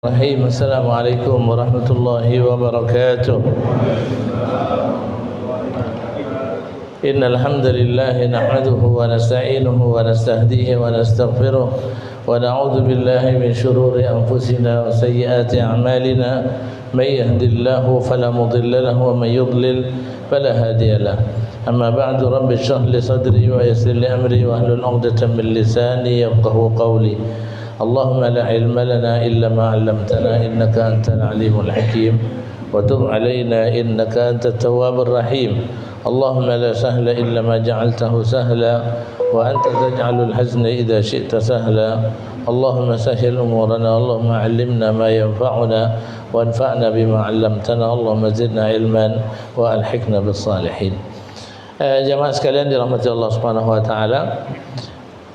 Bismillahirrahmanirrahim. Assalamualaikum warahmatullahi wabarakatuh. Innal hamdalillah nahmaduhu wa nasta'inuhu wa nastahdihi wa nastaghfiruh wa na'udzu billahi min shururi anfusina wa sayyiati a'malina. May yahdihillahu fala mudilla lahu wa may yudlil fala hadiya lahu. Amma ba'du, rabbi shrah li sadri wa yassir li amri wa hlul 'uqdatam min lisani yafqahu qawli. Allahumma la ilma lana illa ma 'allamtana innaka antal alimul hakim wa tub 'alaina innaka antat tawwabur rahim. Allahumma la sahla illa ma ja'altahu sahla wa anta taj'alul hazna idza syi'ta sahla. Allahumma sahhil umurana, Allahumma 'allimna ma yanfa'una wa anfa'na bima 'allamtana. Allahumma zidna ilman wa alhiqna bis salihin. Jamaah sekalian dirahmati Allah Subhanahu wa taala.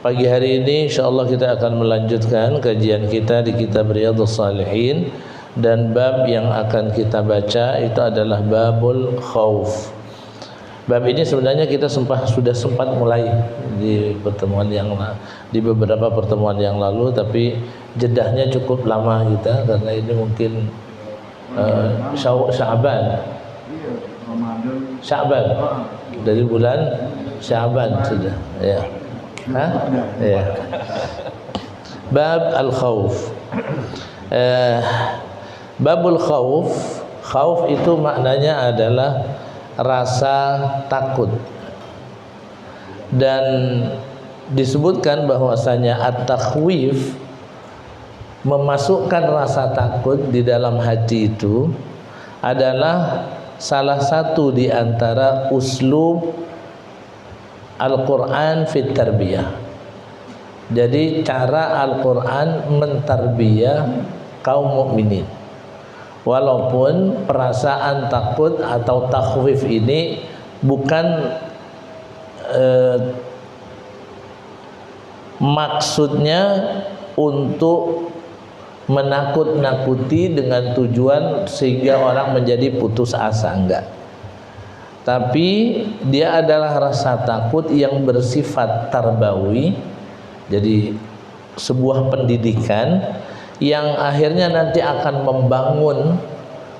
Pagi hari ini insyaallah kita akan melanjutkan kajian kita di kitab Riyadhus Shalihin, dan bab yang akan kita baca itu adalah babul khauf. Bab ini sebenarnya kita sudah sempat mulai di beberapa pertemuan yang lalu, tapi jedahnya cukup lama kita karena ini mungkin Sya'ban dari bulan Sya'ban sudah ya. Ya. Bab al-khauf. Babul khauf. Khauf itu maknanya adalah rasa takut. Dan disebutkan bahwasanya at-takhwif, memasukkan rasa takut di dalam hati itu adalah salah satu di antara uslub Al-Quran fit tarbiyah. Jadi cara Al-Quran mentarbiyah kaum mukminin. Walaupun perasaan takut atau takhwif ini bukan maksudnya untuk menakut-nakuti dengan tujuan sehingga orang menjadi putus asa, enggak. Tapi dia adalah rasa takut yang bersifat tarbawi. Jadi sebuah pendidikan yang akhirnya nanti akan membangun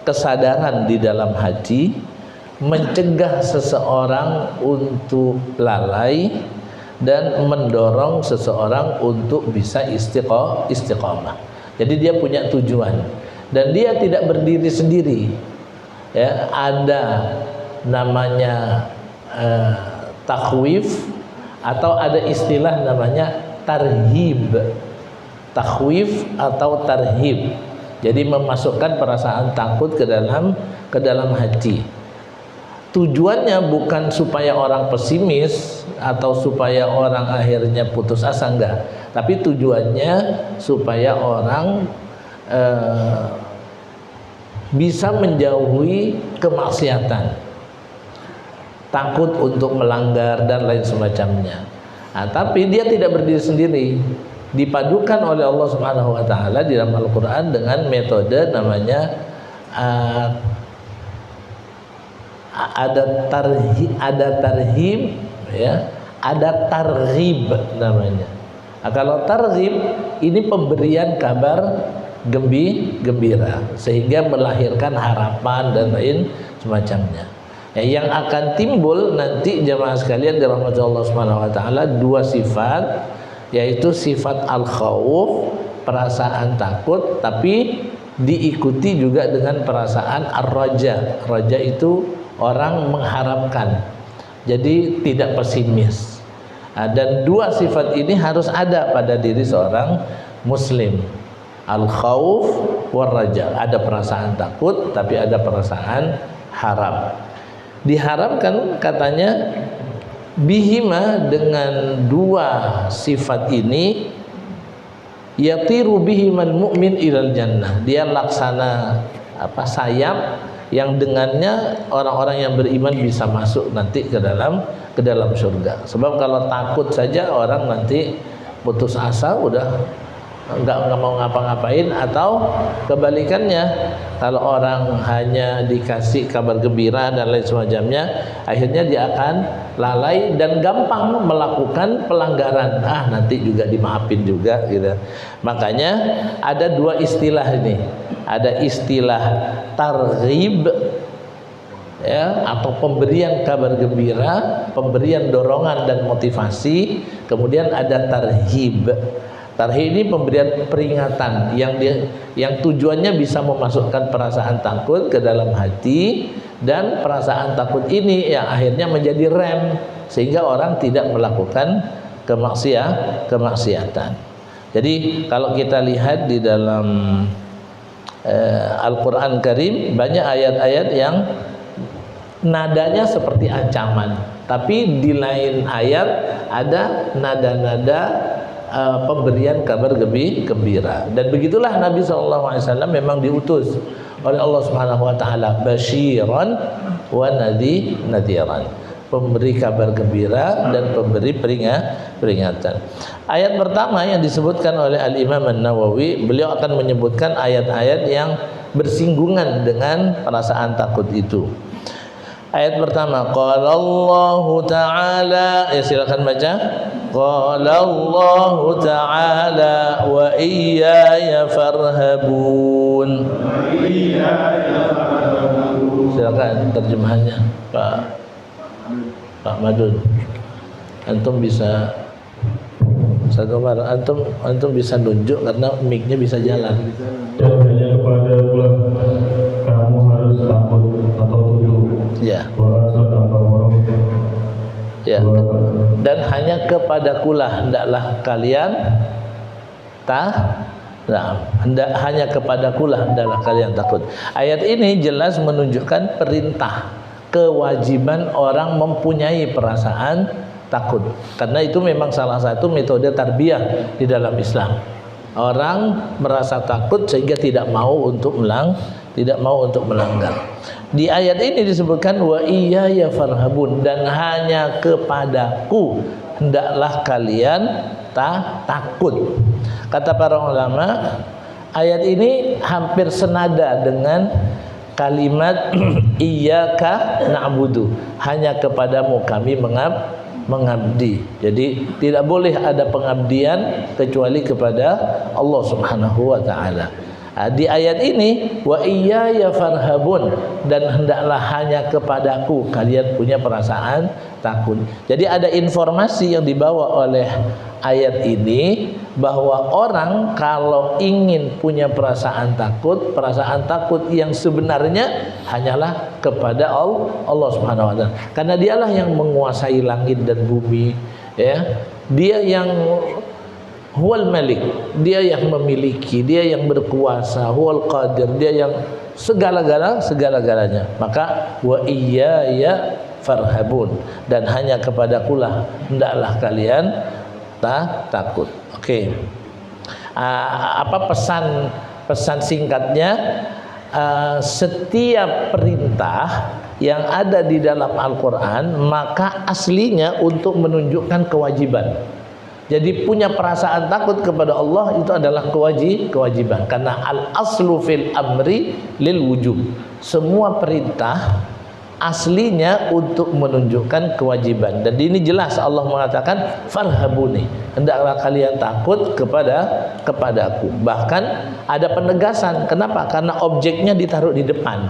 kesadaran di dalam hati, mencegah seseorang untuk lalai dan mendorong seseorang untuk bisa istiqamah. Jadi dia punya tujuan dan dia tidak berdiri sendiri. Ya, ada namanya takhwif, atau ada istilah namanya tarhib. Takhwif atau tarhib. Jadi memasukkan perasaan takut ke dalam hati. Tujuannya bukan supaya orang pesimis atau supaya orang akhirnya putus asa, enggak. Tapi tujuannya supaya orang bisa menjauhi kemaksiatan, takut untuk melanggar dan lain semacamnya. Nah, tapi dia tidak berdiri sendiri, dipadukan oleh Allah Subhanahu wa taala di dalam Al-Qur'an dengan metode namanya ada tarhib ya, ada targhib namanya. Nah, kalau targhib ini pemberian kabar gembira sehingga melahirkan harapan dan lain semacamnya. Yang akan timbul nanti jemaah sekalian dirahmati Allah Subhanahu wa taala dua sifat, yaitu sifat al-khauf, perasaan takut, tapi diikuti juga dengan perasaan ar-raja. Raja itu orang mengharapkan. Jadi tidak pesimis. Dan dua sifat ini harus ada pada diri seorang muslim. Al-khauf war raja. Ada perasaan takut tapi ada perasaan harap. Diharapkan katanya bihima, dengan dua sifat ini, yatiru bihiman mu'min ilal jannah. Dia laksana sayap yang dengannya orang-orang yang beriman bisa masuk nanti ke dalam surga. Sebab kalau takut saja orang nanti putus asa, udah nggak mau ngapa-ngapain, atau kebalikannya, kalau orang hanya dikasih kabar gembira dan lain semacamnya, akhirnya dia akan lalai dan gampang melakukan pelanggaran. Nanti juga dimaafin juga gitu. Makanya ada dua istilah ini, ada istilah targhib ya, atau pemberian kabar gembira, pemberian dorongan dan motivasi. Kemudian ada tarhib. Tarhib ini pemberian peringatan yang tujuannya bisa memasukkan perasaan takut ke dalam hati, dan perasaan takut ini yang akhirnya menjadi rem sehingga orang tidak melakukan kemaksiatan. Jadi kalau kita lihat di dalam Al-Quran Karim, banyak ayat-ayat yang nadanya seperti ancaman, tapi di lain ayat ada nada-nada pemberian kabar gembira. Dan begitulah Nabi SAW memang diutus oleh Allah Subhanahu Wa Taala, basyiran wa nadhiran, pemberi kabar gembira dan pemberi peringatan. Ayat pertama yang disebutkan oleh Al-Imam An-Nawawi, beliau akan menyebutkan ayat-ayat yang bersinggungan dengan perasaan takut itu. Ayat pertama, qala Allah Ta'ala, ya silakan baca. Qala Allah Ta'ala wa iyaya farhabun. Silakan terjemahannya Pak Madun. Antum bisa antum bisa nunjuk karena mic-nya bisa jalan. Hanya kepada kamu harus takut atau tunduk. Ya. Ya. Dan hanya kepadakulah hendaklah kalian hanya kepadakulah hendaklah kalian takut. Ayat ini jelas menunjukkan perintah, kewajiban orang mempunyai perasaan takut. Karena itu memang salah satu metode tarbiyah di dalam Islam. Orang merasa takut sehingga tidak mau untuk melanggar. Di ayat ini disebutkan wa iyaya farhabun, dan hanya kepadaku hendaklah kalian takut. Kata para ulama, ayat ini hampir senada dengan kalimat iyyaka na'budu, hanya kepadamu kami mengabdi. Jadi tidak boleh ada pengabdian kecuali kepada Allah Subhanahu wa taala. Di ayat ini wa iyaya farhabun, dan hendaklah hanya kepadaku kalian punya perasaan takut. Jadi ada informasi yang dibawa oleh ayat ini bahwa orang kalau ingin punya perasaan takut yang sebenarnya hanyalah kepada Allah Subhanahu wa taala. Karena dialah yang menguasai langit dan bumi, ya. Dia yang Huwal Malik, dia yang memiliki, dia yang berkuasa. Huwal Qadir, dia yang segala-galanya. Maka wa iyaya farhabun, dan hanya kepadakulah hendaklah kalian takut. Oke. Apa pesan singkatnya? Setiap perintah yang ada di dalam Al-Quran maka aslinya untuk menunjukkan kewajiban. Jadi punya perasaan takut kepada Allah itu adalah kewajiban, karena al-aslu fil amri lil wujub. Semua perintah aslinya untuk menunjukkan kewajiban. Dan ini jelas Allah mengatakan farhabuni, hendaklah kalian takut kepadaku. Bahkan ada penegasan. Kenapa? Karena objeknya ditaruh di depan.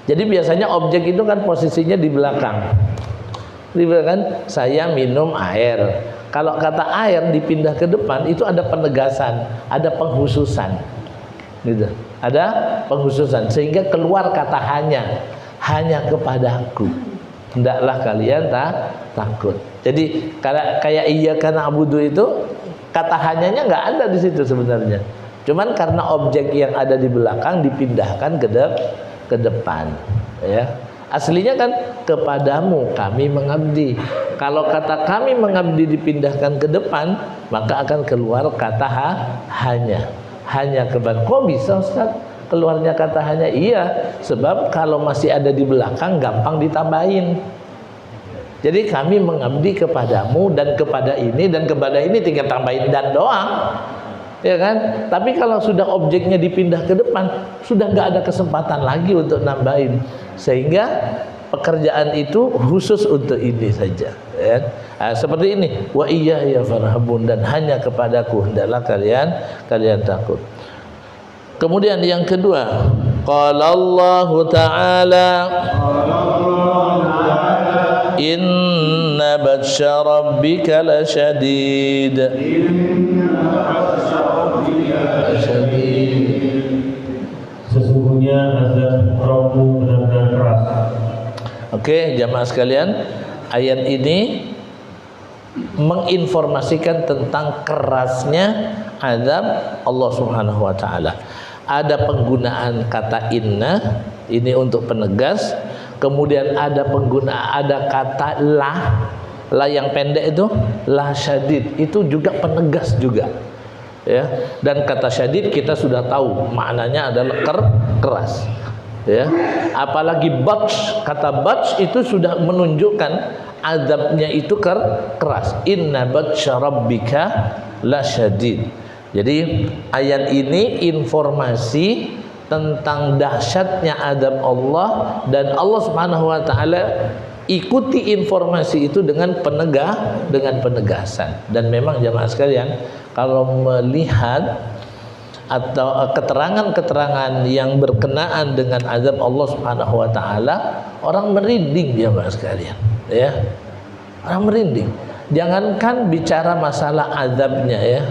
Jadi biasanya objek itu kan posisinya di belakang. Kan saya minum air. Kalau kata air dipindah ke depan itu ada penegasan, ada penghususan, gitu. Ada penghususan sehingga keluar kata hanya kepadaku hendaklah kalian takut. Jadi kayak iyyaka na'budu itu kata hanyanya nggak ada di situ sebenarnya. Cuman karena objek yang ada di belakang dipindahkan ke depan, ya. Aslinya kan kepadamu kami mengabdi. Kalau kata kami mengabdi dipindahkan ke depan, maka akan keluar kata hanya kepada. Kok bisa Ustaz keluarnya kata hanya? Iya, sebab kalau masih ada di belakang gampang ditambahin. Jadi kami mengabdi kepadamu dan kepada ini dan kepada ini, tinggal tambahin dan doang, ya kan? Tapi kalau sudah objeknya dipindah ke depan, sudah nggak ada kesempatan lagi untuk nambahin, sehingga pekerjaan itu khusus untuk ini saja, ya. Nah, seperti ini, wa iyaya farhabun, dan hanya kepadaku hendaklah kalian takut. Kemudian yang kedua, qala Allah Ta'ala, inna batsya rabbika lasyadid. Sesungguhnya azab Rabbu benar-benar keras. Oke, jamaah sekalian, ayat ini menginformasikan tentang kerasnya azab Allah Subhanahu wa taala. Ada penggunaan kata inna ini untuk penegas, kemudian ada kata la yang pendek itu la syadid, itu juga penegas juga, ya. Dan kata syadid kita sudah tahu maknanya adalah keras, ya. Apalagi batsh, kata batsh itu sudah menunjukkan azabnya itu keras. Inna batsya rabbika lasyadid. Jadi ayat ini informasi tentang dahsyatnya azab Allah, dan Allah Subhanahu wa taala ikuti informasi itu dengan penegasan. Dan memang jamaah sekalian, kalau melihat atau keterangan-keterangan yang berkenaan dengan azab Allah Subhanahu wa taala, orang merinding jamaah sekalian, ya. Orang merinding. Jangankan bicara masalah azabnya, ya.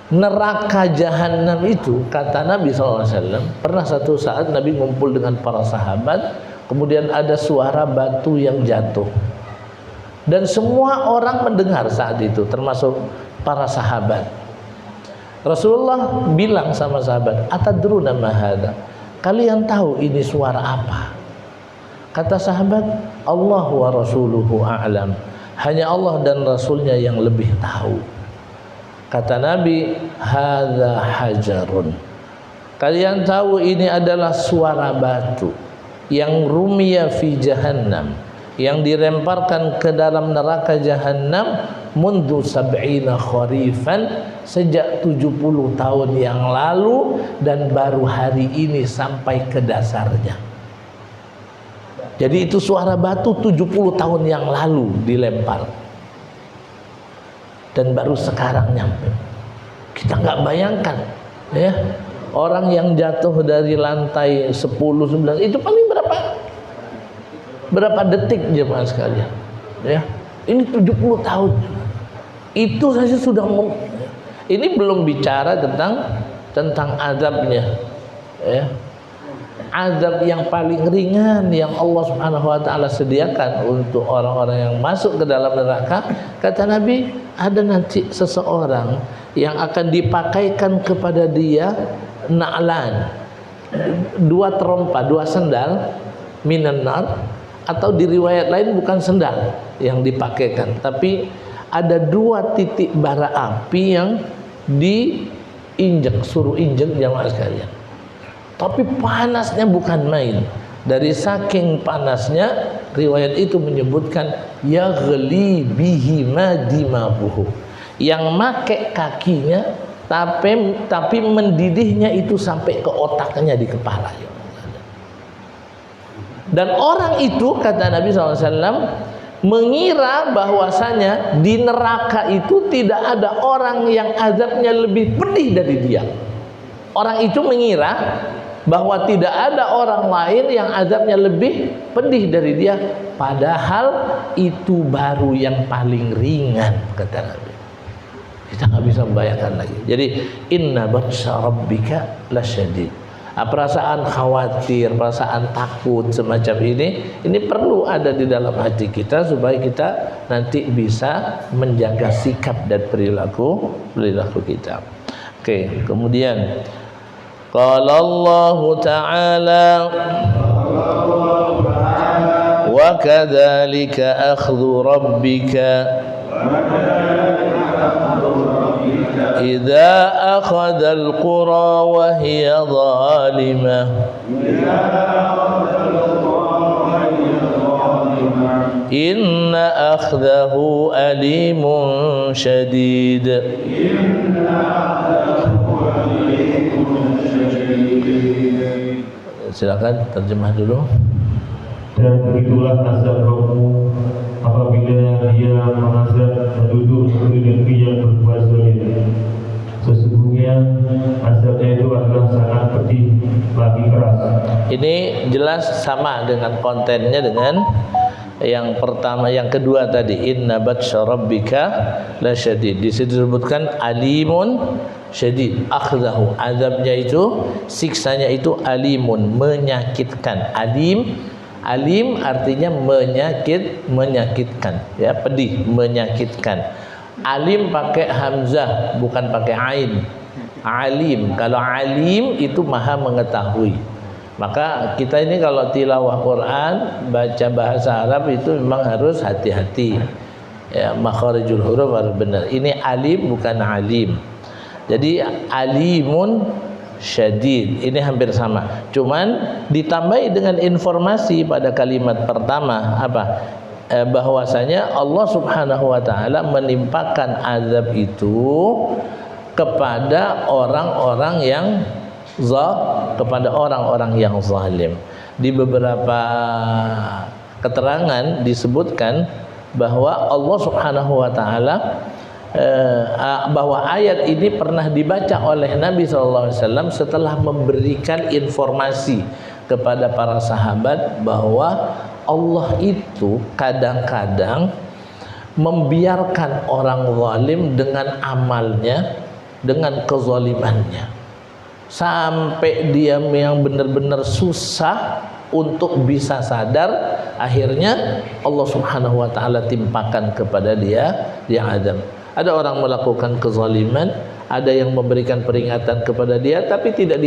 Neraka jahanam itu, kata Nabi SAW, pernah satu saat Nabi ngumpul dengan para sahabat, kemudian ada suara batu yang jatuh, dan semua orang mendengar saat itu, termasuk para sahabat. Rasulullah bilang sama sahabat, atadruna ma hadza, kalian tahu ini suara apa? Kata sahabat, Allah wa rasuluhu a'lam, hanya Allah dan Rasulnya yang lebih tahu. Kata Nabi, hadza hajarun, kalian tahu ini adalah suara batu yang rumiya fi jahannam, yang dilemparkan ke dalam neraka jahannam mundu sab'ina kharifan, sejak 70 tahun yang lalu, dan baru hari ini sampai ke dasarnya. Jadi itu suara batu 70 tahun yang lalu dilempar, dan baru sekarang nyampe. Kita nggak bayangkan, ya, orang yang jatuh dari lantai 10, 9 itu paling berapa detik jemaah sekalian, ya. Ini 70 tahun. Itu saja sudah ini belum bicara tentang azabnya, ya. Azab yang paling ringan yang Allah Subhanahu wa taala sediakan untuk orang-orang yang masuk ke dalam neraka, kata Nabi, ada nanti seseorang yang akan dipakaikan kepada dia na'lan, 2 terompa, 2 sendal minan nar, atau di riwayat lain bukan sendal yang dipakaikan, tapi ada 2 titik bara api yang diinjek, suruh injek jamaah sekalian. Tapi panasnya bukan main. Dari saking panasnya, riwayat itu menyebutkan yaghli bihi madimabuhu, yang make kakinya tapi mendidihnya itu sampai ke otaknya di kepala. Dan orang itu, kata Nabi SAW, mengira bahwasanya di neraka itu tidak ada orang yang azabnya lebih pedih dari dia. Orang itu mengira bahwa tidak ada orang lain yang azabnya lebih pedih dari dia, padahal itu baru yang paling ringan, kata Nabi. Kita nggak bisa membayangkan lagi. Jadi inna batsya rabbika lasyadid. Perasaan khawatir, perasaan takut semacam ini perlu ada di dalam hati kita supaya kita nanti bisa menjaga sikap dan perilaku kita. Oke, kemudian qala Allah Ta'ala wa kadzalika akhdhu rabbika idza akhadhal qura wa hiya zalimah Inna akhdahu alimun syadid. Silakan terjemah dulu. Dan begitulah azab Rabbmu apabila dia mengazab penduduk negeri yang berbuat zalim. Sesungguhnya azabnya itu adalah sangat pedih lagi keras. Ini jelas sama dengan kontennya dengan yang pertama, yang kedua tadi, inna batsya rabbika lasyadid. Di situ disebutkan alimun syadid, akhdahu, azabnya itu, siksanya itu alimun, menyakitkan. Alim artinya menyakitkan, ya, pedih, menyakitkan. Alim pakai hamzah, bukan pakai ain. Alim, kalau alim itu maha mengetahui. Maka kita ini kalau tilawah Quran, baca bahasa Arab itu memang harus hati-hati. Ya, makharijul huruf harus benar. Ini alim bukan alim. Jadi alimun syadid, ini hampir sama. Cuman ditambahi dengan informasi pada kalimat pertama apa? Bahwasanya Allah Subhanahu wa taala menimpakan azab itu kepada orang-orang yang zalim. Di beberapa keterangan disebutkan bahwa Allah Subhanahu wa taala bahwa ayat ini pernah dibaca oleh Nabi SAW setelah memberikan informasi kepada para sahabat bahwa Allah itu kadang-kadang membiarkan orang zalim dengan amalnya, dengan kezalimannya, sampai dia yang benar-benar susah untuk bisa sadar. Akhirnya Allah Subhanahu wa taala timpakan kepada dia azab. Ada orang melakukan kezaliman, ada yang memberikan peringatan kepada dia, tapi tidak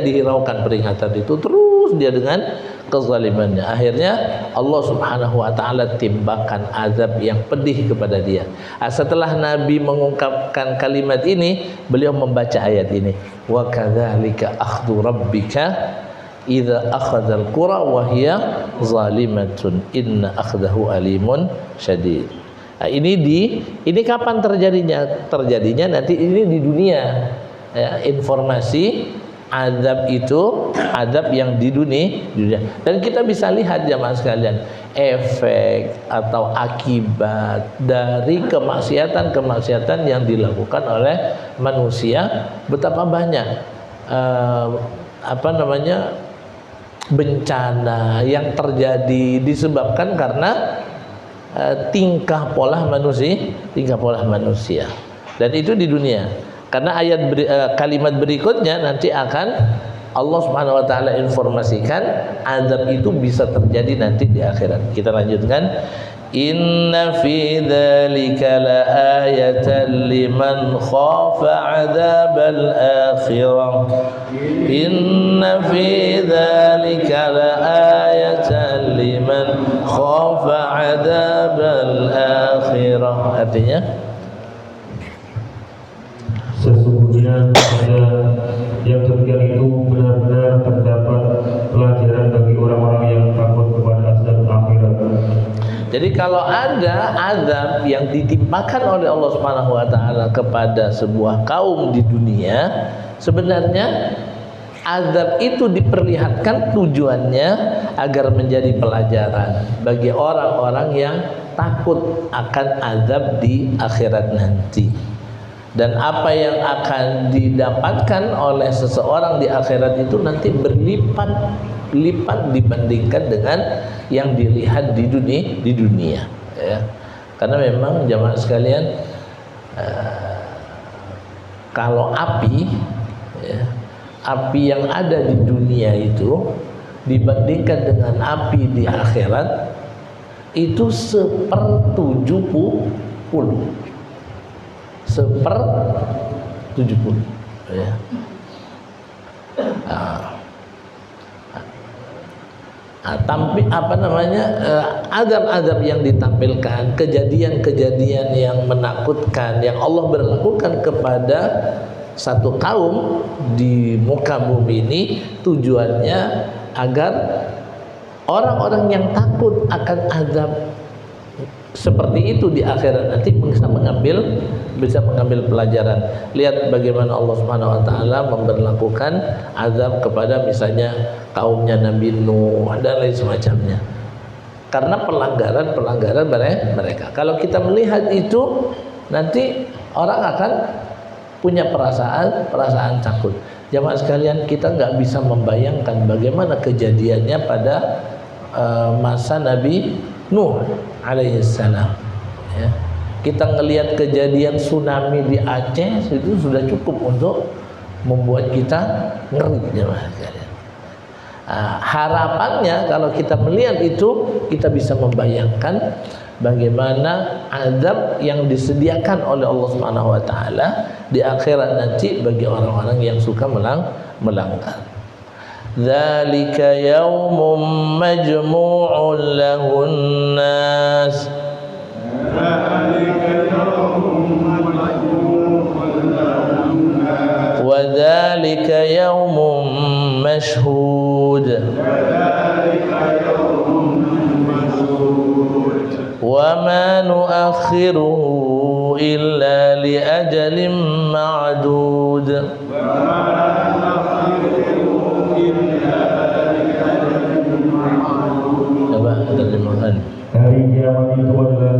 dihiraukan peringatan itu, terus dia dengan kezalimannya. Akhirnya Allah Subhanahu wa taala timpakan azab yang pedih kepada dia. Setelah Nabi mengungkapkan kalimat ini, beliau membaca ayat ini. Wa kadzalika akhdhu rabbika idza akhadzal qura wa hiya zalimatun inna akhdahu alimun syadid. Ini kapan terjadinya? Terjadinya nanti ini di dunia. Ya, informasi azab itu, azab yang di dunia. Dan kita bisa lihat jamaah sekalian, efek atau akibat dari kemaksiatan yang dilakukan oleh manusia, betapa banyak bencana yang terjadi disebabkan karena tingkah pola manusia. Dan itu di dunia. Karena kalimat berikutnya nanti akan Allah Subhanahu wa taala informasikan azab itu bisa terjadi nanti di akhirat. Kita lanjutkan. Inna fi dzalika laayatan liman khafa 'adzabal akhirah. Inna fi dzalika laayatan liman khafa 'adzabal akhirah. Artinya sesungguhnya pada yang demikian itu benar-benar terdapat pelajaran bagi orang-orang yang takut kepada azab akhirat. Jadi kalau ada azab yang ditimpakan oleh Allah Subhanahu wa taala kepada sebuah kaum di dunia, sebenarnya azab itu diperlihatkan tujuannya agar menjadi pelajaran bagi orang-orang yang takut akan azab di akhirat nanti. Dan apa yang akan didapatkan oleh seseorang di akhirat itu nanti berlipat dibandingkan dengan yang dilihat di dunia, ya. Karena memang jamaah sekalian, kalau api, ya, api yang ada di dunia itu dibandingkan dengan api di akhirat itu 1/70, ya. Azab-azab yang ditampilkan, kejadian-kejadian yang menakutkan yang Allah berlakukan kepada satu kaum di muka bumi ini, tujuannya agar orang-orang yang takut akan azab seperti itu di akhirat nanti bisa mengambil pelajaran. Lihat bagaimana Allah Subhanahu wa taala memberlakukan azab kepada misalnya kaumnya Nabi Nuh dan lain semacamnya. Karena pelanggaran mereka. Kalau kita melihat itu, nanti orang akan punya perasaan takut. Jamaah sekalian, kita nggak bisa membayangkan bagaimana kejadiannya pada masa Nabi Nuh alaihissalam. Ya. Kita ngelihat kejadian tsunami di Aceh itu sudah cukup untuk membuat kita ngeri, jemaah sekalian. Harapannya kalau kita melihat itu, kita bisa membayangkan bagaimana azab yang disediakan oleh Allah Subhanahu wa taala di akhirat nanti bagi orang-orang yang suka melanggar. Dzalika yaumun majmu'un lahun nas. Wa dzalika yaumun mashhud. Wa ma nu'akhiruhu illa li ajalin ma'dud. Hari kiamat itu adalah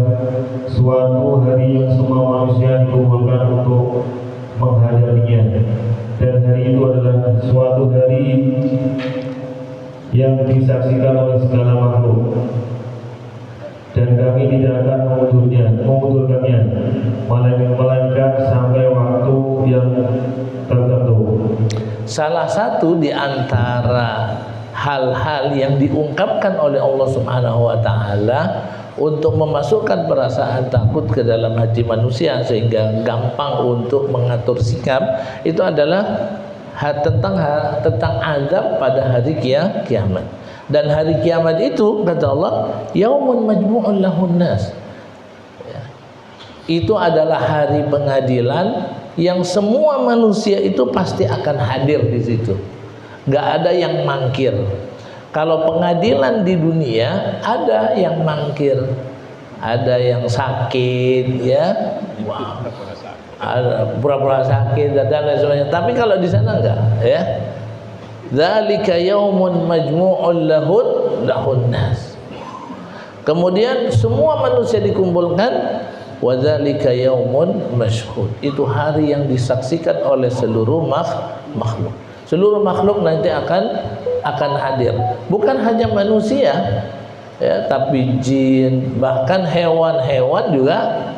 suatu hari yang semua manusia dikumpulkan untuk menghadapinya, dan hari itu adalah suatu hari yang disaksikan oleh segala makhluk, dan kami tidak akan mengundurkannya melainkan sampai waktu yang tertentu. Salah satu di antara hal-hal yang diungkapkan oleh Allah Subhanahu wa taala untuk memasukkan perasaan takut ke dalam hati manusia sehingga gampang untuk mengatur sikap, itu adalah tentang azab pada hari kiamat. Dan hari kiamat itu kata Allah, yaumun majmu'un lahun nas. Itu adalah hari pengadilan yang semua manusia itu pasti akan hadir di situ. Gak ada yang mangkir. Kalau pengadilan di dunia ada yang mangkir, ada yang sakit, ya, ada pura-pura sakit dan lain sebagainya. Tapi kalau di sana enggak, ya. Dzalika yaumun majmu'un lahun nas. Kemudian semua manusia dikumpulkan, wa dzalika yaumun mashhud. Itu hari yang disaksikan oleh seluruh makhluk. Seluruh makhluk nanti akan hadir. Bukan hanya manusia, ya, tapi jin, bahkan hewan-hewan juga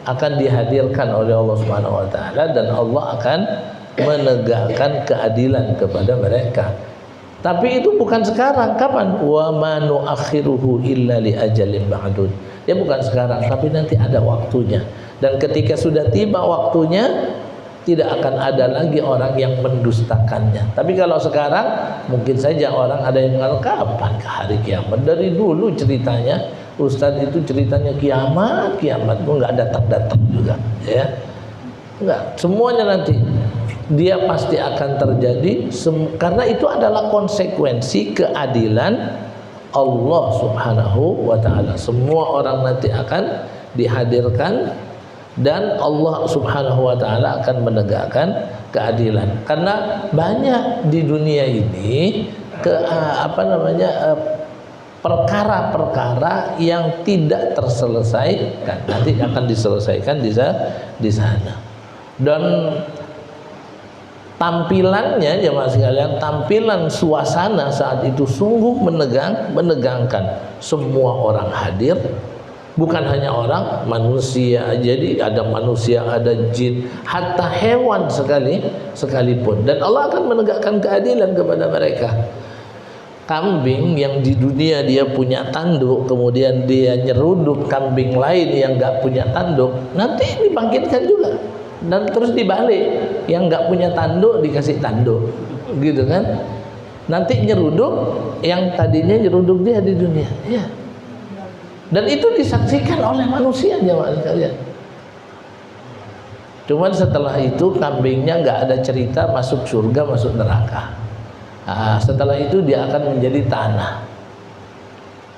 akan dihadirkan oleh Allah Subhanahu wa taala, dan Allah akan menegakkan keadilan kepada mereka. Tapi itu bukan sekarang. Kapan? Wa ma nu'akhiruhu illa li ajalin ma'dud. Ya bukan sekarang, tapi nanti ada waktunya. Dan ketika sudah tiba waktunya, tidak akan ada lagi orang yang mendustakannya. Tapi kalau sekarang mungkin saja orang ada yang mengatakan, kapan ke hari kiamat? Dari dulu ceritanya, Ustadz itu ceritanya kiamat tuh nggak datang juga, ya. Enggak, semuanya nanti dia pasti akan terjadi, karena itu adalah konsekuensi keadilan Allah Subhanahu wa taala. Semua orang nanti akan dihadirkan, dan Allah Subhanahu wa taala akan menegakkan keadilan. Karena banyak di dunia ini perkara-perkara yang tidak terselesaikan, nanti akan diselesaikan di sana. Dan tampilannya, jemaah sekalian, tampilan suasana saat itu sungguh menegangkan. Semua orang hadir. Bukan hanya orang, manusia, jadi ada manusia, ada jin, hatta hewan sekalipun. Dan Allah akan menegakkan keadilan kepada mereka. Kambing yang di dunia dia punya tanduk, kemudian dia nyeruduk kambing lain yang gak punya tanduk, nanti dibangkitkan juga. Dan terus dibalik, yang gak punya tanduk dikasih tanduk, gitu kan. Nanti nyeruduk yang tadinya nyeruduk dia di dunia, ya. Dan itu disaksikan oleh manusia, jemaah sekalian. Cuman setelah itu kambingnya nggak ada cerita masuk surga, masuk neraka. Setelah itu dia akan menjadi tanah.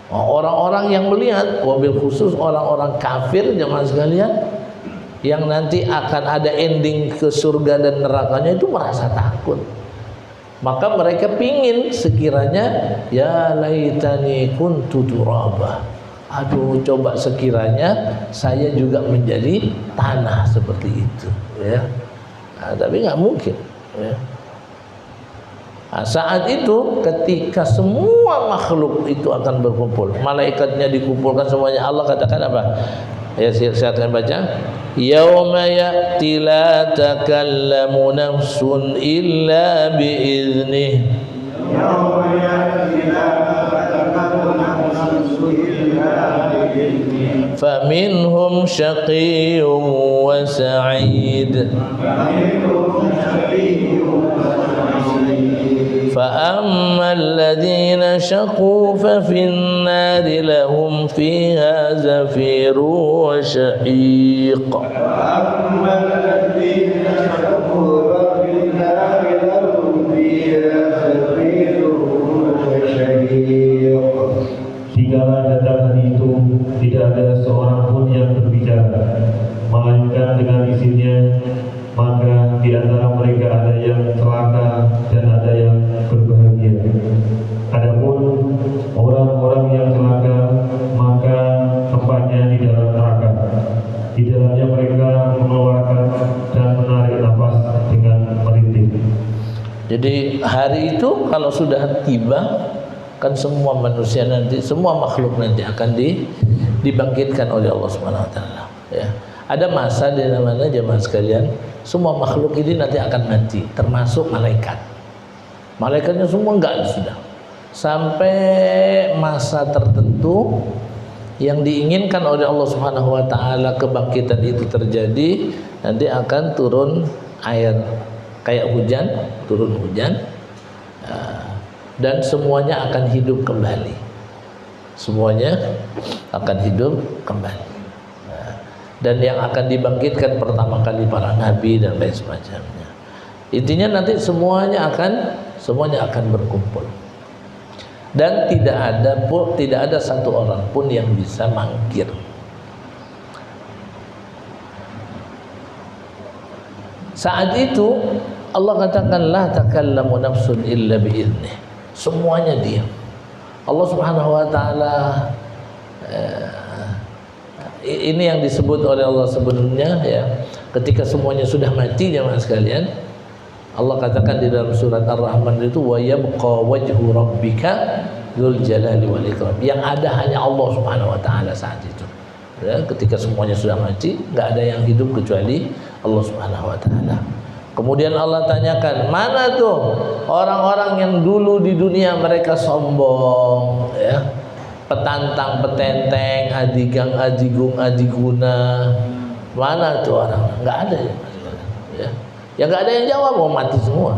Orang-orang yang melihat, wabil khusus orang-orang kafir jemaah sekalian, yang nanti akan ada ending ke surga dan nerakanya itu merasa takut. Maka mereka pingin sekiranya ya laitani kuntu turaba. Aduh, coba sekiranya saya juga menjadi tanah seperti itu, ya. Nah, tapi nggak mungkin, ya. Nah, saat itu ketika semua makhluk itu akan berkumpul, malaikatnya dikumpulkan semuanya, Allah katakan apa? Ya, saya akan baca. Yauma ya'ti la takallamu nafsun illa biiznih. Yauma ya'ti la takallamu nafsun illa biiznih. Faminhum syaqiyyun wa sa'id. فأما الذين شقوا ففي النار لهم فيها زفير وشهيق فأما الذين شقوا ففي النار لهم فيها زفير وشهيق. Dikala datang hari itu tidak ada seorang pun yang berbicara melainkan dengan izinnya, maka di antara mereka ada yang celaka dan ada yang berbahagia. Adapun orang-orang yang celaka, maka tempatnya di dalam neraka. Di dalamnya mereka mengeluarkan dan menarik nafas dengan merintih. Jadi hari itu kalau sudah tiba, kan semua manusia nanti, semua makhluk nanti akan dibangkitkan oleh Allah Subhanahu wa taala, ya. Ada masa di mana jemaah sekalian, semua makhluk ini nanti akan mati, termasuk malaikat. Malaikatnya semua enggak sudah. Sampai masa tertentu yang diinginkan oleh Allah Subhanahu wa taala kebangkitan itu terjadi, nanti akan turun air kayak hujan, turun hujan. Dan semuanya akan hidup kembali. Semuanya akan hidup kembali. Dan yang akan dibangkitkan pertama kali para nabi dan lain semacamnya. Intinya nanti semuanya akan berkumpul. Dan tidak ada satu orang pun yang bisa mangkir. Saat itu Allah katakan la takallamu nafsun illa biiznih. Semuanya diam. Allah Subhanahu wa taala ini yang disebut oleh Allah sebelumnya, ya, ketika semuanya sudah mati jemaah sekalian, Allah katakan di dalam surat Ar-Rahman itu wa yabqa wajhu rabbika dzul jalali wal ikram. Yang ada hanya Allah Subhanahu wa taala saat itu. Ya, ketika semuanya sudah mati, enggak ada yang hidup kecuali Allah Subhanahu wa taala. Kemudian Allah tanyakan, mana tuh orang-orang yang dulu di dunia mereka sombong, ya, petantang, petenteng, adigang, adigung, adiguna, mana tuh orang? Nggak ada ya. Ya nggak ada yang jawab, mau mati semua.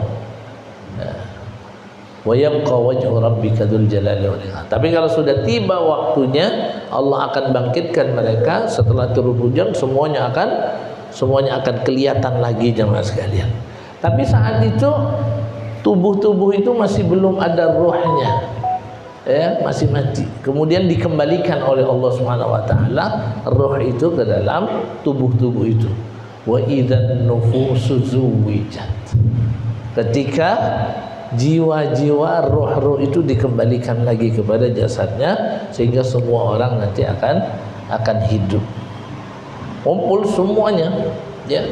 Wa yabqa wajhu rabbika dzul jalali wal ikram. Tapi kalau sudah tiba waktunya, Allah akan bangkitkan mereka setelah turun hujan, semuanya akan kelihatan lagi jemaah sekalian. Tapi saat itu tubuh-tubuh itu masih belum ada ruhnya, ya, masih mati. Kemudian dikembalikan oleh Allah Subhanahu wa taala ruh itu ke dalam tubuh-tubuh itu. Wa idzan nufusu zuwijat. Ketika jiwa-jiwa ruh-ruh itu dikembalikan lagi kepada jasadnya, sehingga semua orang nanti akan hidup. Kumpul semuanya, ya.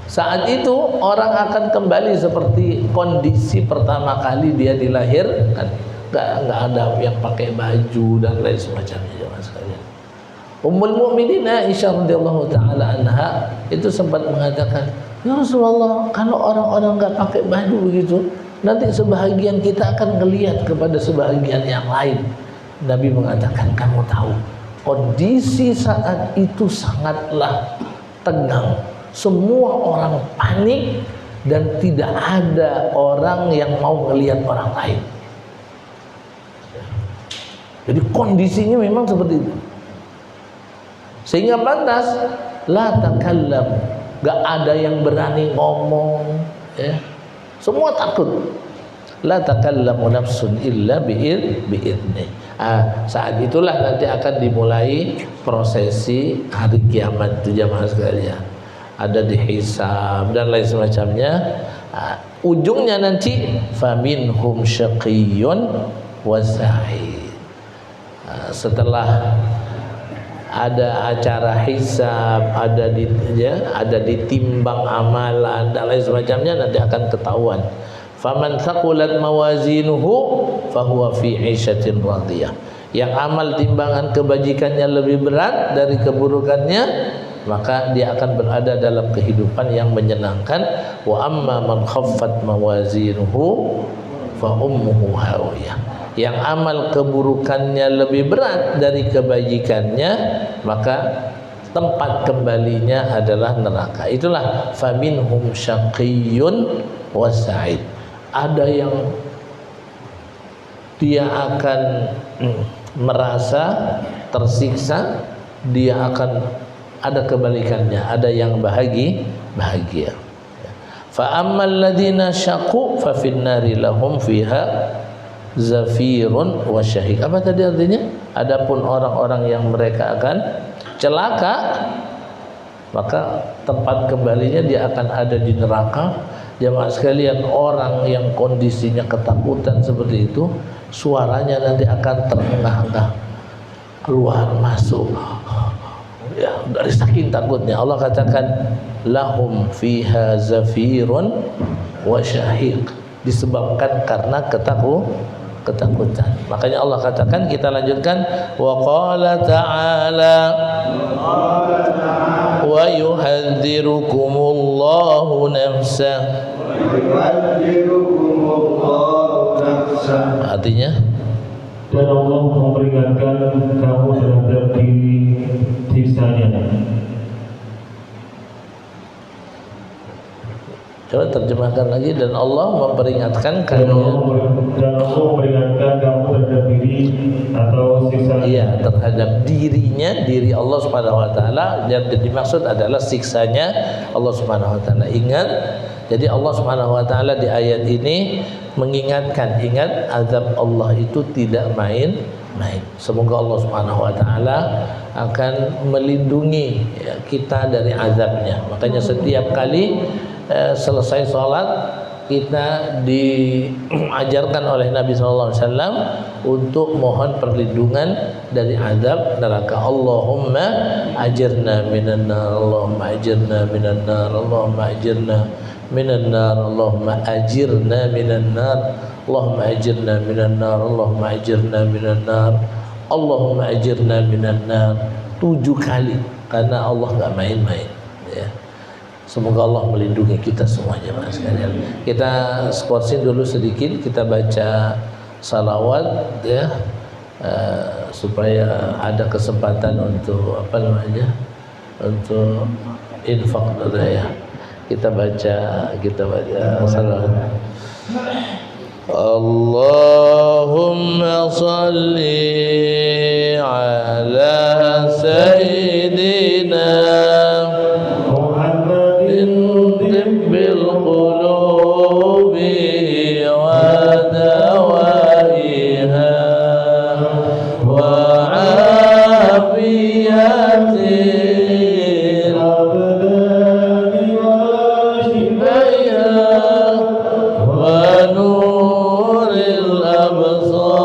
Saat itu orang akan kembali seperti kondisi pertama kali dia dilahirkan. Enggak ada yang pakai baju dan lain semacamnya jemaah sekalian. Ummul Mukminin Aisyah radhiyallahu taala anha itu sempat mengatakan, "Ya Rasulullah, kalau orang-orang enggak pakai baju begitu, nanti sebahagian kita akan melihat kepada sebahagian yang lain." Nabi mengatakan, "Kamu tahu, kondisi saat itu sangatlah tegang. Semua orang panik dan tidak ada orang yang mau melihat orang lain." Jadi kondisinya memang seperti itu. Sehingga pantas la takallam, enggak ada yang berani ngomong, ya. Semua takut. La takallamu nafsun illa bi'idznih. Saat itulah nanti akan dimulai prosesi hari kiamat itu jamaah sekalian. Ada dihisab dan lain semacamnya. Ujungnya nanti faminhum syaqiyyun wa sa'id. Setelah ada acara hisab, ada ditimbang amalan dan lain semacamnya, nanti akan ketahuan. Faman thaqulat mawazinuhu fahuwa fi 'ishatin radiyah. Yang amal timbangan kebajikannya lebih berat dari keburukannya, maka dia akan berada dalam kehidupan yang menyenangkan. Wa amma man khaffat mawazinuhu fa ummuhu hawiyah. Yang amal keburukannya lebih berat dari kebajikannya, maka tempat kembalinya adalah neraka. Itulah faminhum syaqiyyun wa sa'id. Ada yang dia akan merasa tersiksa, dia akan ada kebalikannya, ada yang bahagia. Fa ammal ladzina syaqu fa fin nari lahum fiha zafirun wa syahiq. Apa tadi artinya? Adapun orang-orang yang mereka akan celaka, maka tempat kembalinya dia akan ada di neraka. Jamaah sekalian, orang yang kondisinya ketakutan seperti itu, suaranya nanti akan terengah-engah, keluar masuk, ya, dari saking takutnya. Allah katakan lahum fiha zafirun wa syahiq, disebabkan karena ketakutan. Makanya Allah katakan, kita lanjutkan, wa qala ta'ala wa yuhadzirukumullahu nafsah. Artinya, dan Allah memperingatkan kamu terhadap diri siksanya. Coba terjemahkan lagi. Dan Allah memperingatkan Dan Allah memperingatkan kamu terhadap diri atau siksanya. Iya, terhadap dirinya, diri Allah Subhanahu wa taala. Dan dimaksud adalah siksanya Allah Subhanahu wa taala. Ingat, jadi Allah Subhanahu wa taala di ayat ini mengingatkan, ingat azab Allah itu tidak main-main. Semoga Allah Subhanahu wa taala akan melindungi kita dari azabnya. Makanya setiap kali selesai sholat, kita diajarkan oleh Nabi SAW untuk mohon perlindungan dari azab neraka. Allahumma ajirna minan nar, Allahumma ajirna minan nar, Allahumma ajirna minan nar, Allahumma ajirna minan nar, Allahumma ajirna minan nar, Allahumma ajirna minan nar, Allahumma ajirna minan nar. 7 kali, karena Allah enggak main-main, ya. Semoga Allah melindungi kita semuanya, Mas sekalian. Kita skorsin dulu sedikit, kita baca salawat, ya, supaya ada kesempatan untuk untuk infak, ya. Kita baca salawat. Allahumma salli ala sayyidina بالقلوب ودوائها وعافية الأبدان وشفائها ونور الأبصار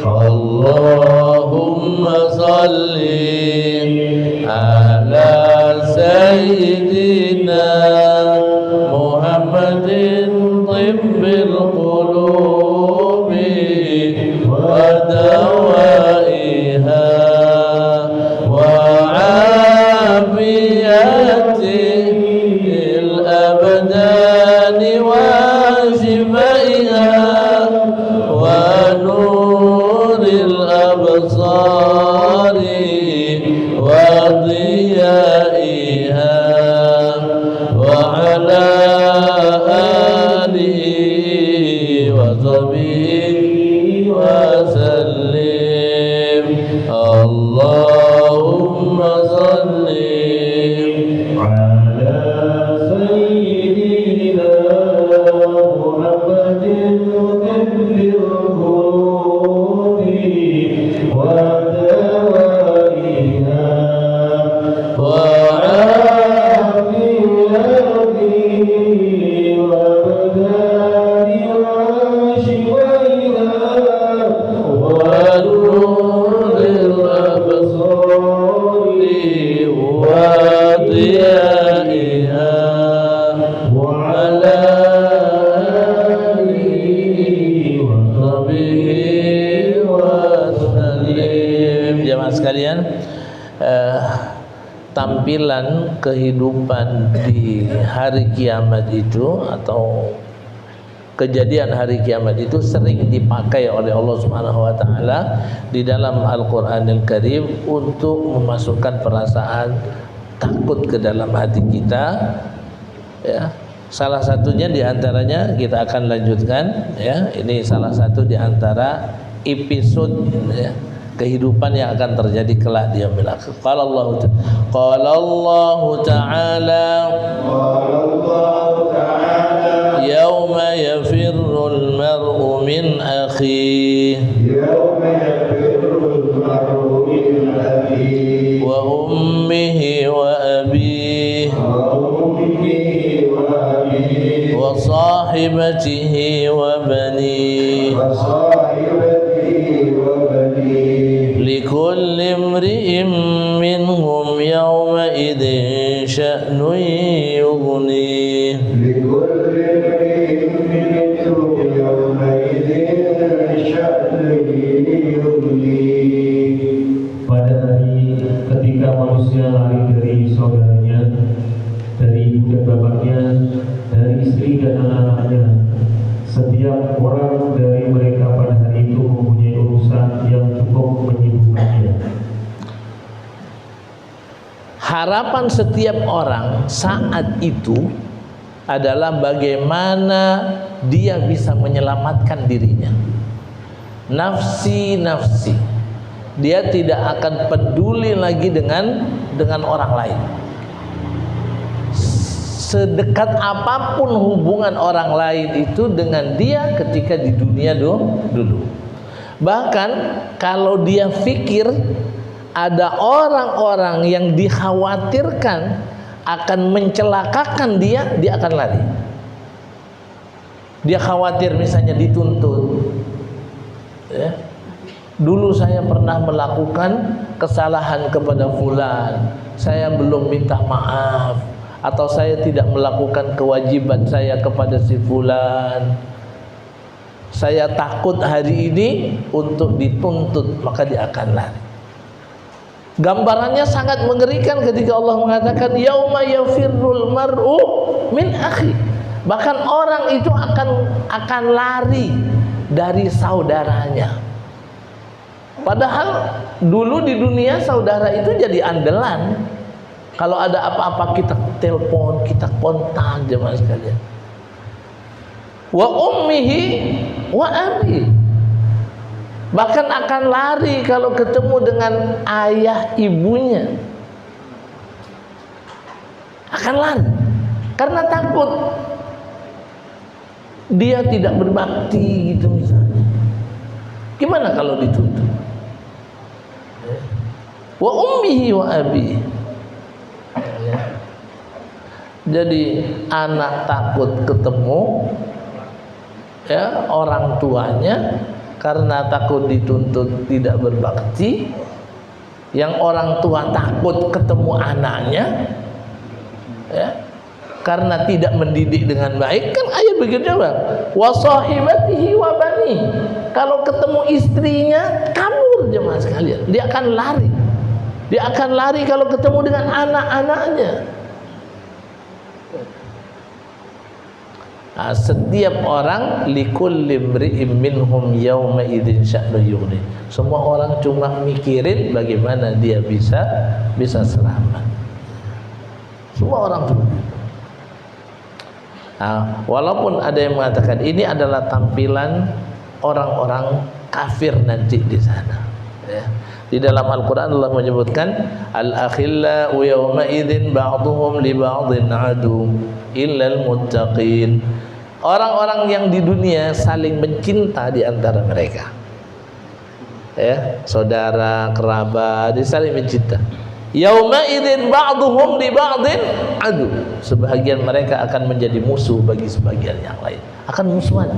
Allahumma salli ala sayyidina Muhammadin tibbil qulubi wa dawaiha wa afiyatil abdani wa shifaiha wa nuril absari wa diyaiha wa ala alihi wa sahbihi wa sallim. tampilan kehidupan di hari kiamat itu atau kejadian hari kiamat itu sering dipakai oleh Allah Subhanahu wa taala di dalam Al-Qur'anil Karim untuk memasukkan perasaan takut ke dalam hati kita, ya. Salah satunya di antaranya kita akan lanjutkan, ya. Ini salah satu di antara episode, ya, kehidupan yang akan terjadi kelak di yaumil akhir. Qala Allah Ta'ala yauma yafirrul mar'u min akhihi wa ummihi wa abihi wa sahibatihi wa banihi likulli imri'in minhum yawma idzin sya'nun yughnihi. Pada hari ketika manusia lari dari saudaranya, dari ibu dan bapaknya, dari istri dan anak-anaknya, setiap orang dari mereka pada hari itu mempunyai urusan yang cukup menyibukkannya. Harapan setiap orang saat itu adalah bagaimana dia bisa menyelamatkan dirinya. Nafsi. Dia tidak akan peduli lagi dengan orang lain. Sedekat apapun hubungan orang lain itu dengan dia ketika di dunia dulu. Bahkan kalau dia pikir ada orang-orang yang dikhawatirkan akan mencelakakan dia akan lari. Dia khawatir misalnya dituntut, ya. Dulu saya pernah melakukan kesalahan kepada fulan, saya belum minta maaf, atau saya tidak melakukan kewajiban saya kepada si fulan. Saya takut hari ini untuk dituntut, maka dia akan lari. Gambarannya sangat mengerikan ketika Allah mengatakan yauma yafirrul mar'u min akhi. Bahkan orang itu akan lari dari saudaranya. Padahal dulu di dunia saudara itu jadi andalan. Kalau ada apa-apa kita telepon, kita kontak, jemaah sekalian. Wa ummihi wa abi. Bahkan akan lari kalau ketemu dengan ayah ibunya. Akan lari karena takut dia tidak berbakti gitu misalnya. Gimana kalau dituntut? Wa ummihi wa abi. Jadi anak takut ketemu, ya, orang tuanya karena takut dituntut tidak berbakti. Yang orang tua takut ketemu anaknya, ya, karena tidak mendidik dengan baik. Kan ayat begitu, Bang. Wa sahibatihi wa bani. Kalau ketemu istrinya kabur, jemaah sekalian. Dia akan lari. Dia akan lari kalau ketemu dengan anak-anaknya. Nah, setiap orang likulli imri'in minhum yawma idzin sya'nu yughni. Semua orang cuma mikirin bagaimana dia bisa selamat. Semua orang cuma. Nah, walaupun ada yang mengatakan ini adalah tampilan orang-orang kafir nanti di sana, ya. Di dalam Al-Quran Allah menyebutkan al-akhillau yawma idzin ba'duhum li ba'din adu illal muttaqin. Orang-orang yang di dunia saling mencinta di antara mereka, ya, saudara, kerabat, saling mencinta. Yauma idzin ba'duhum li ba'din adu. Sebagian mereka akan menjadi musuh bagi sebagian yang lain, akan musuhan.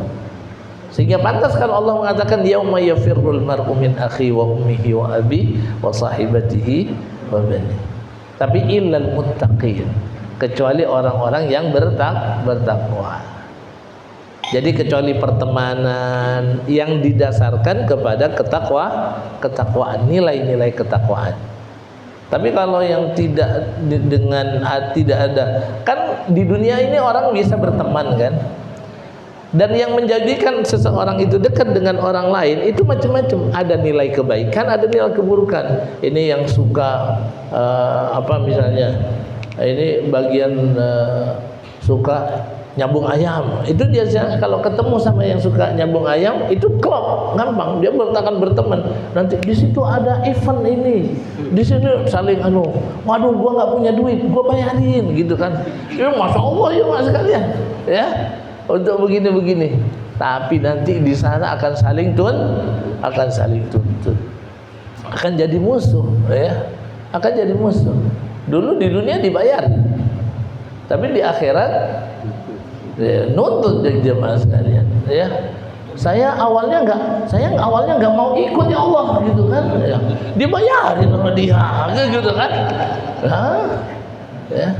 Sehingga pantas kalau Allah mengatakan yauma yafirrul mar'u min akhi wa ummihi wa abi wa sahibatihi wa bani. Tapi illal muttaqin, kecuali orang-orang yang bertakwa. Jadi kecuali pertemanan yang didasarkan kepada ketakwaan, nilai-nilai ketakwaan. Tapi kalau yang tidak ada, kan di dunia ini orang bisa berteman kan. Dan yang menjadikan seseorang itu dekat dengan orang lain itu macam-macam. Ada nilai kebaikan, ada nilai keburukan. Ini yang suka misalnya, ini bagian suka nyambung ayam. Itu dia kalau ketemu sama yang suka nyambung ayam itu klop, gampang dia akan berteman. Nanti di situ ada event ini, di sini saling waduh gua nggak punya duit, gua bayarin gitu kan. Ya masya Allah ya mas sekalian, ya. Untuk begini-begini, tapi nanti di sana akan saling tuntut, akan jadi musuh, ya, akan jadi musuh. Dulu di dunia dibayar, tapi di akhirat ya, nuntut jemaah sekalian, ya. Saya awalnya nggak mau ikut ya Allah, gitu kan, ya. Dibayarin sama dia, gitu kan, ya.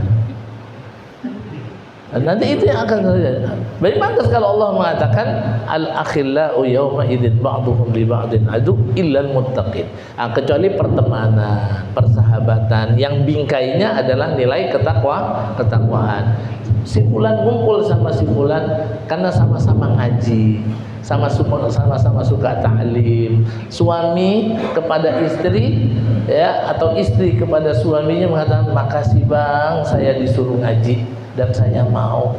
Nanti itu yang akan terjadi. Baik, pantas kalau Allah mengatakan al-akhillau yawma idzin ba'dhum li ba'din adu illal muttaqin. Kecuali pertemanan, persahabatan yang bingkainya adalah nilai ketakwaan. Si fulan ngumpul sama si fulan karena sama-sama ngaji, sama-sama suka ta'lim. Suami kepada istri, ya, atau istri kepada suaminya mengatakan, "Makasih Bang, saya disuruh ngaji dan saya mau.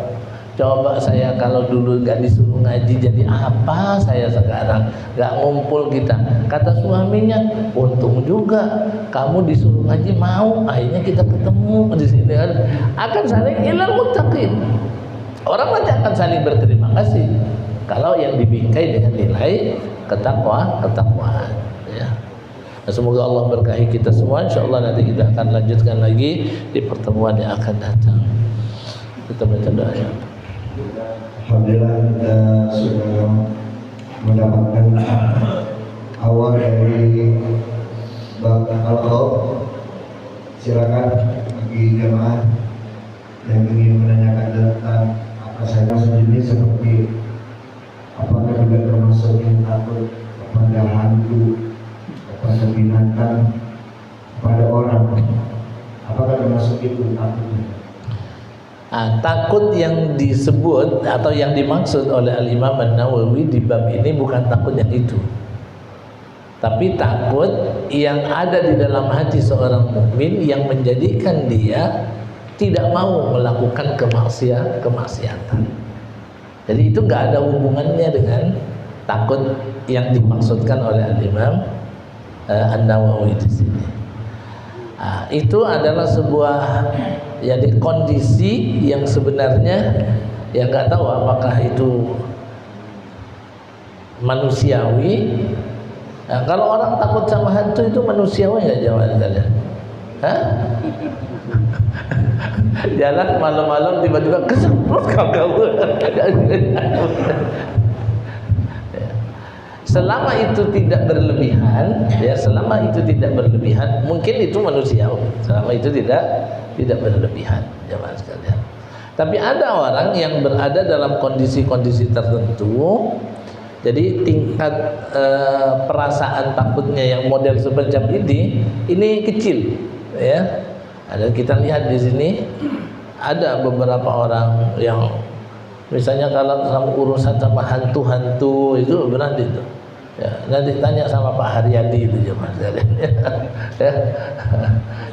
Coba saya kalau dulu nggak disuruh ngaji jadi apa saya sekarang, nggak ngumpul kita." Kata suaminya, "Untung juga kamu disuruh ngaji mau, akhirnya kita ketemu di sini kan." Akan saling ilal muttaqin. Orang nanti akan saling berterima kasih kalau yang dibingkai dengan nilai ketakwaan, ya. Nah, semoga Allah berkahi kita semua. Insyaallah nanti kita akan lanjutkan lagi di pertemuan yang akan datang. Kita baca doanya. Alhamdulillah kita sudah mendapatkan awal dari bab al-qaul. Silakan bagi jemaah yang ingin menanyakan tentang apa saja sejenis seperti apakah juga termasuk yang takut kepada hantu, kepada binatang, kepada orang, apakah termasuk itu takutnya? Takut yang disebut atau yang dimaksud oleh Al-Imam An-Nawawi di bab ini bukan takut yang itu, tapi takut yang ada di dalam hati seorang mukmin yang menjadikan dia tidak mau melakukan kemaksiatan. Jadi itu nggak ada hubungannya dengan takut yang dimaksudkan oleh Al-Imam An-Nawawi di sini. Itu adalah sebuah kondisi yang sebenarnya yang nggak tahu apakah itu manusiawi. Kalau orang takut sama hantu itu manusiawi nggak jawaban kalian? Jalan malam-malam tiba-tiba kesemprot kau. Selama itu tidak berlebihan, ya, selama itu tidak berlebihan, mungkin itu manusiawi. Selama itu tidak berlebihan, jemaah sekalian. Tapi ada orang yang berada dalam kondisi-kondisi tertentu, jadi tingkat perasaan takutnya yang model semacam ini kecil, ya. Ada, kita lihat di sini ada beberapa orang yang misalnya kalau sama urusan sama hantu-hantu itu berani itu. Ya, nanti tanya sama Pak Haryadi itu jemaah sekalian. Ya.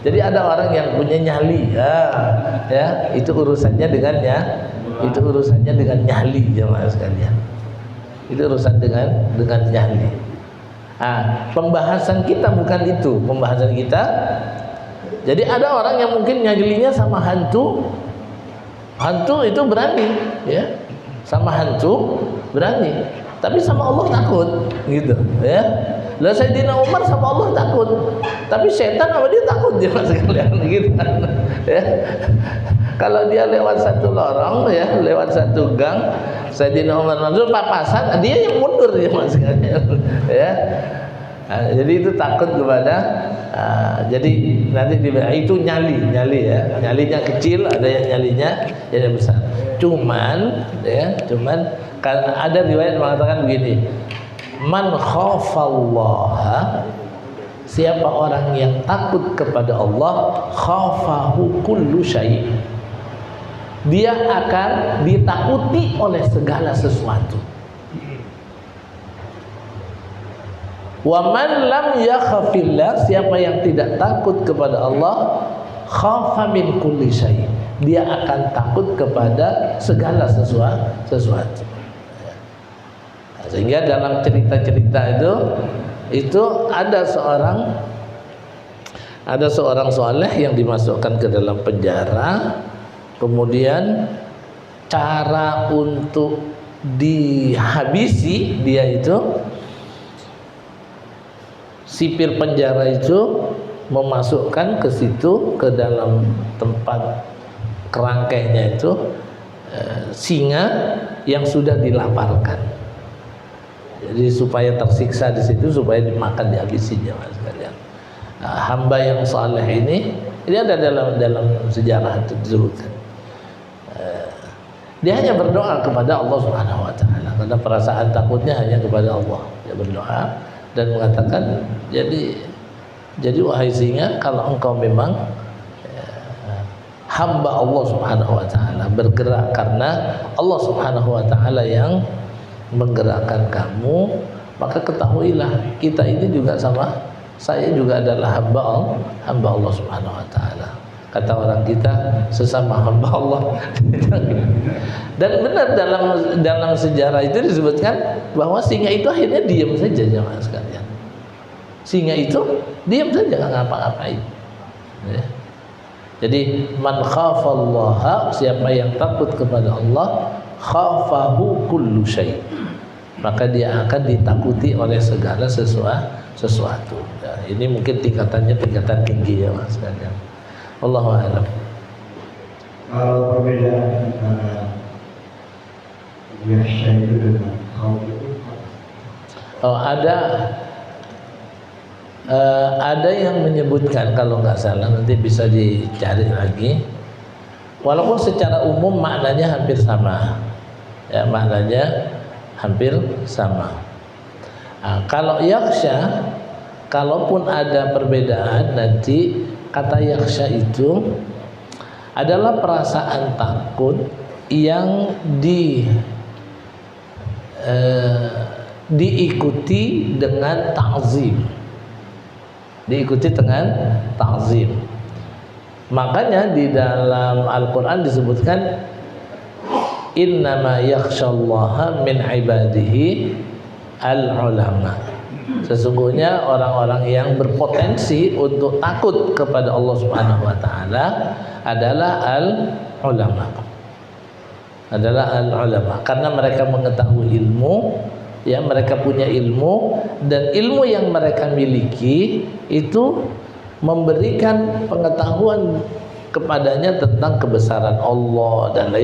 Jadi ada orang yang punya nyali, ya, itu urusannya dengan nyali jemaah sekalian. Itu urusan dengan nyali. Pembahasan kita bukan itu, pembahasan kita. Jadi ada orang yang mungkin nyalinya sama hantu itu berani, ya, sama hantu berani. Tapi sama Allah takut, gitu, ya. Lah Sayyidina Umar sama Allah takut, tapi setan sama dia takut, jemaah sekalian, gitu kan, ya. Kalau dia lewat satu lorong, ya, lewat satu gang, Sayyidina Umar masuk papasan, dia yang mundur, jemaah sekalian, ya. Jadi itu takut kepada, jadi nanti itu nyali, ya, nyalinya kecil, ada yang nyalinya yang besar. Cuman karena ada riwayat mengatakan begini, man khafallaha siapa orang yang takut kepada Allah, khafahu kullu syai'. Dia akan ditakuti oleh segala sesuatu. Wa man lam yakhafillah, siapa yang tidak takut kepada Allah, khafa min kulli syai'. Dia akan takut kepada segala sesuatu. Sehingga dalam cerita-cerita itu ada seorang saleh yang dimasukkan ke dalam penjara, kemudian cara untuk dihabisi dia itu, sipir penjara itu memasukkan ke situ, ke dalam tempat kerangkainya itu singa yang sudah dilaparkan. Jadi supaya tersiksa di situ, supaya dimakan, dihabisinya mas sekalian. Nah, hamba yang saleh ini ada dalam sejarah itu disebutkan. Dia hanya berdoa kepada Allah Subhanahu wa taala karena perasaan takutnya hanya kepada Allah. Dia berdoa dan mengatakan, jadi wahai singa, kalau engkau memang hamba Allah Subhanahu wa taala, bergerak karena Allah Subhanahu wa taala yang menggerakkan kamu, maka ketahuilah kita ini juga sama, saya juga adalah hamba Allah Subhanahu wa taala. Kata orang kita, sesama hamba Allah. Dan benar dalam sejarah itu disebutkan bahwa singa itu akhirnya diam saja, jemaah sekalian. Singa itu diam saja, nggak ngapa-ngapain. Ya. Jadi man khafallaha, siapa yang takut kepada Allah, khafahu kullu syai', maka dia akan ditakuti oleh segala sesuatu. Ya, ini mungkin tingkatan tinggi ya mas sekalian. Wallahu a'lam. Kalau perbedaan antara yakhsha itu dengan khauf itu, ada yang menyebutkan, kalau nggak salah nanti bisa dicari lagi, walaupun secara umum maknanya hampir sama ya, maknanya hampir sama. Nah, kalau yakhsha, kalaupun ada perbedaan, nanti kata yakhsha itu adalah perasaan takut yang diikuti dengan ta'zim. Makanya di dalam Al-Quran disebutkan innama yakhshallaha min ibadihi al-ulama. Sesungguhnya orang-orang yang berpotensi untuk takut kepada Allah Subhanahu wa taala adalah al-ulama. Karena mereka mengetahui ilmu, ya, mereka punya ilmu, dan ilmu yang mereka miliki itu memberikan pengetahuan kepadanya tentang kebesaran Allah dan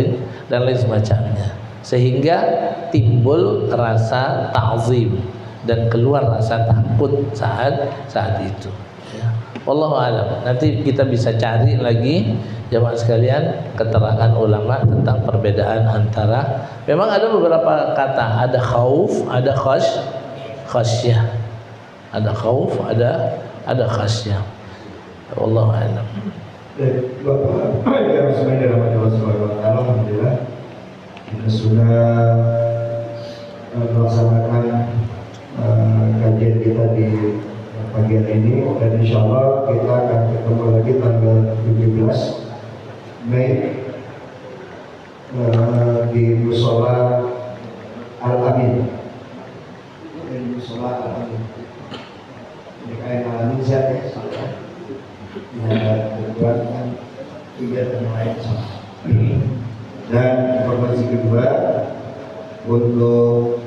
lain semacamnya, sehingga timbul rasa ta'zim dan keluar rasa takut saat itu. Ya. Wallahu a'lam. Nanti kita bisa cari lagi jemaah sekalian keterangan ulama tentang perbedaan antara, memang ada beberapa kata, ada khauf, ada khasyah. Ada khauf, ada khasyah. Wallahu a'lam. Bapak yang semuanya dalam Allah Subhanahu wa taala, alhamdulillah kita sudah melaksanakan kajian kita di pagi hari ini, dan insya Allah kita akan ketemu lagi tanggal 17 Mei di Musola Al-Amin. Di Musola Al-Amin. Ini kayak Al-Amin siapa ya? Kebetulan kan kegiatan yang lain sama. Dan informasi kedua, untuk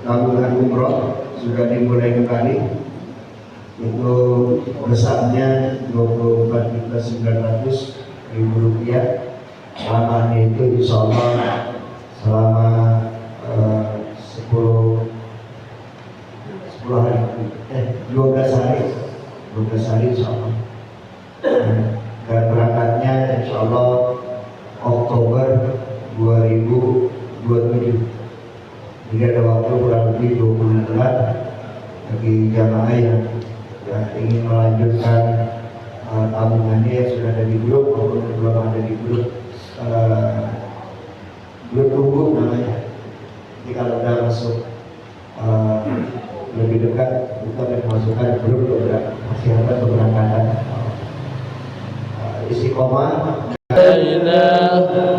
tabungan umroh sudah dimulai kembali. Itu besarnya 24.900.000 rupiah. Lamanya itu insya Allah selama 12 hari insya Allah. Dan berangkatnya insya Allah Oktober 2027. Jadi ada waktu kurang lebih 20 bulan bagi jamaah yang ingin melanjutkan tabungannya yang sudah ada di grup maupun yang belum ada di grup grup tunggu namanya. Jadi kalau udah masuk lebih dekat kita akan masukkan grup masih ada keberangkatan istiqomah. La ilaha